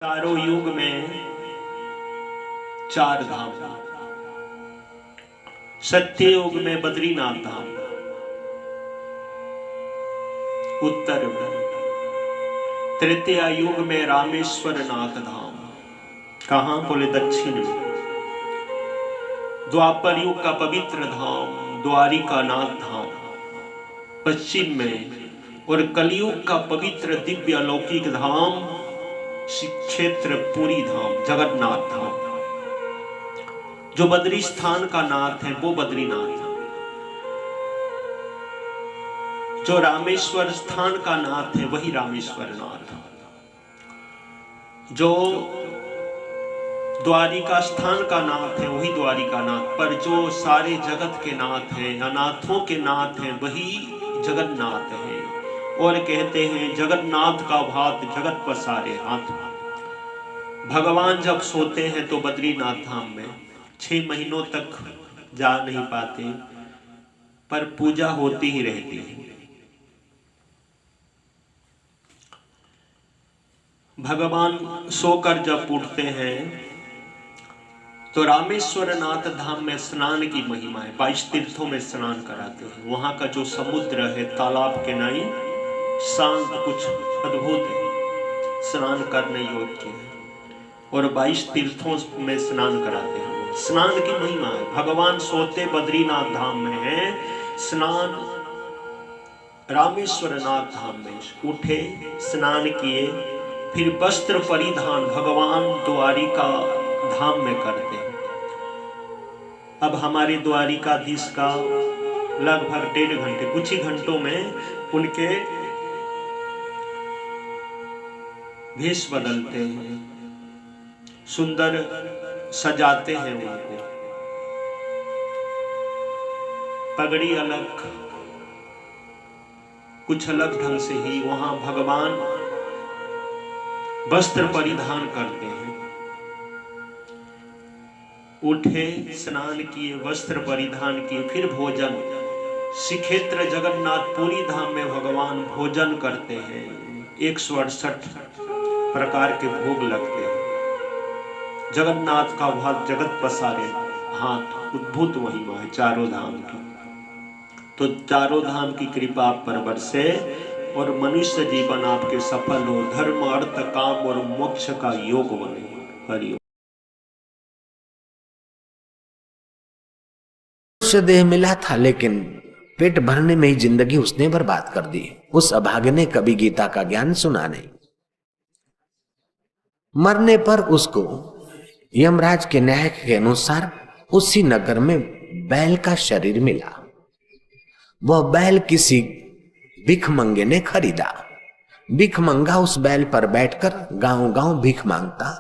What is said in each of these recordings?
चारों युग में चार धाम। सत्य युग में बद्रीनाथ धाम, उत्तर में तृतीय युग में रामेश्वर नाथ धाम। कहां? बोले दक्षिण में। द्वापर युग का पवित्र धाम द्वारिका नाथ धाम पश्चिम में, और कलयुग का पवित्र दिव्य अलौकिक धाम श्री क्षेत्र पुरी धाम जगन्नाथ धाम। जो बद्री स्थान का नाथ है वो बद्रीनाथ है, जो रामेश्वर स्थान का नाथ है वही रामेश्वर नाथ, जो द्वारिका स्थान का नाथ है वही द्वारिका नाथ, पर जो सारे जगत के नाथ हैं, अनाथों के नाथ हैं, वही जगन्नाथ है। और कहते हैं जगन्नाथ का भात जगत पसारे हाथ। भगवान जब सोते हैं तो बद्रीनाथ धाम में 6 महीनों तक जा नहीं पाते, पर पूजा होती ही रहती है। भगवान सोकर जब उठते हैं तो रामेश्वर नाथ धाम में स्नान की महिमा है। 22 तीर्थों में स्नान कराते हैं। वहां का जो समुद्र है तालाब के नाई शांत, कुछ अद्भुत है, स्नान करने योग्य है, और 22 तीर्थों में स्नान कराते हैं। स्नान की महिमा है। भगवान सोते बद्रीनाथ धाम में है, स्नान रामेश्वर नाथ धाम में उठे, स्नान किए, फिर वस्त्र परिधान भगवान द्वारिका धाम में करते हैं। अब हमारे द्वारिकाधीश का लगभग 1.5 घंटे, कुछ ही घंटों में उनके भेष बदलते हैं, सुंदर सजाते हैं उनको, पगड़ी अलग, कुछ अलग ढंग से ही वहां भगवान वस्त्र परिधान करते हैं। उठे, स्नान किए, वस्त्र परिधान किए, फिर भोजन। श्रीक्षेत्र जगन्नाथ पुरी धाम में भगवान भोजन करते हैं। 168 प्रकार के भोग लगते हैं। जगन्नाथ का भात जगत पसारे हाथ, अद्भुत महिमा है चारों धाम की। तो चारों धाम की कृपा आप पर बरसे और मनुष्य जीवन आपके सफल हो, धर्म अर्थ काम और मोक्ष का योग बने। हरिओम। मनुष्य देह मिला था, लेकिन पेट भरने में ही जिंदगी उसने बर्बाद कर दी। उस अभागे ने कभी गीता का ज्ञान सुना नहीं। मरने पर उसको यमराज के न्याय के अनुसार उसी नगर में बैल का शरीर मिला। वह बैल किसी भिखमंगे ने खरीदा। भिखमंगा उस बैल पर बैठकर गांव गांव भीख मांगता,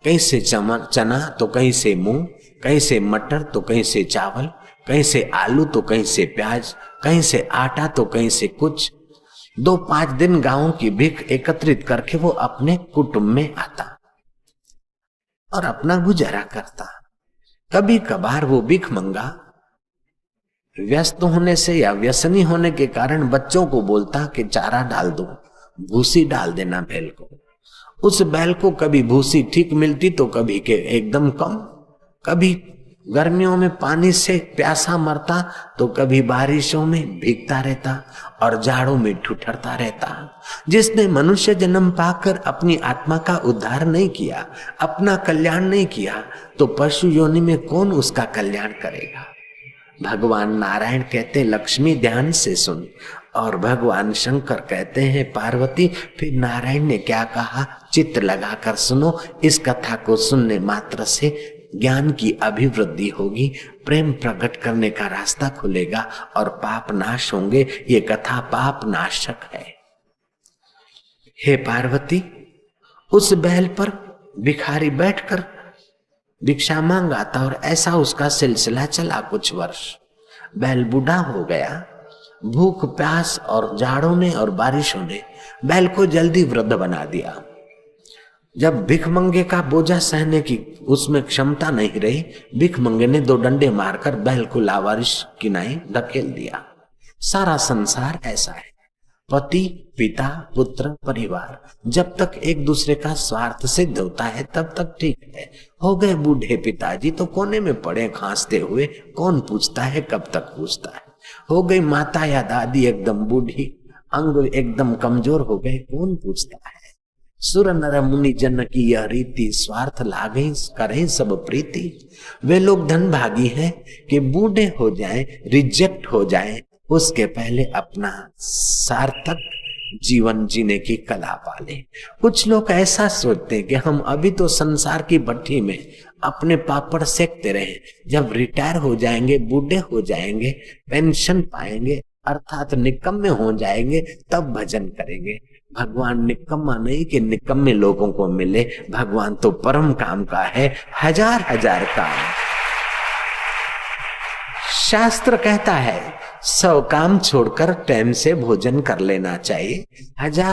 कहीं से चना तो कहीं से मूंग, कहीं से मटर तो कहीं से चावल, कहीं से आलू तो कहीं से प्याज, कहीं से आटा तो कहीं से कुछ। 2-5 दिन गांव की भीख एकत्रित करके वो अपने कुटुंब में आता और अपना गुजारा करता। कभी कभार वो भिखमंगा व्यस्त होने से या व्यसनी होने के कारण बच्चों को बोलता कि चारा डाल दो, भूसी डाल देना बैल को। उस बैल को कभी भूसी ठीक मिलती तो कभी के एकदम कम, कभी गर्मियों में पानी से प्यासा मरता तो कभी बारिशों में भीगता रहता और जाड़ों में ठुठरता रहता। जिसने मनुष्य जन्म पाकर अपनी आत्मा का उद्धार नहीं किया, अपना कल्याण नहीं किया, तो पशु योनि में कौन उसका कल्याण करेगा? भगवान नारायण कहते लक्ष्मी ध्यान से सुन, और भगवान शंकर कहते हैं पार्वती। फिर नारायण ने क्या कहा? चित्त लगाकर सुनो। इस कथा को सुनने मात्र से ज्ञान की अभिवृद्धि होगी, प्रेम प्रकट करने का रास्ता खुलेगा और पाप नाश होंगे। ये कथा पाप नाशक है। हे पार्वती, उस बैल पर भिखारी बैठकर भिक्षा मांगा था और ऐसा उसका सिलसिला चला कुछ वर्ष। बैल बूढ़ा हो गया। भूख प्यास और जाड़ों ने और बारिशों ने बैल को जल्दी वृद्ध बना दिया। जब भिखमंगे का बोझा सहने की उसमें क्षमता नहीं रही, भिखमंगे ने 2 डंडे मारकर बैल को लावारिश किनारे धकेल दिया। सारा संसार ऐसा है। पति, पिता, पुत्र, परिवार, जब तक एक दूसरे का स्वार्थ सिद्ध होता है तब तक ठीक है। हो गए बूढ़े पिताजी तो कोने में पड़े खांसते हुए, कौन पूछता है, कब तक पूछता है। हो गई माता या दादी एकदम बूढ़ी, अंग एकदम कमजोर हो गए, कौन पूछता है। सुर नर मुनि जन की यह रीति, स्वार्थ लागे करें सब प्रीति। वे लोग धन भागी हैं कि बूढ़े हो जाएं, रिजेक्ट हो जाएं, उसके पहले अपना सार्थक जीवन जीने की कला पाले। कुछ लोग ऐसा सोचते हैं कि हम अभी तो संसार की भट्टी में अपने पापड़ सेकते रहे, जब रिटायर हो जाएंगे, बूढ़े हो जाएंगे, पेंशन पाएंगे अर्थात निकम्मे हो जाएंगे, तब भजन करेंगे। भगवान निकम्मा नहीं कि निकम्मे लोगों को मिले, भगवान तो परम काम का है, हजार हजार काम। शास्त्र कहता है 100 काम छोड़कर टाइम से भोजन कर लेना चाहिए। हजार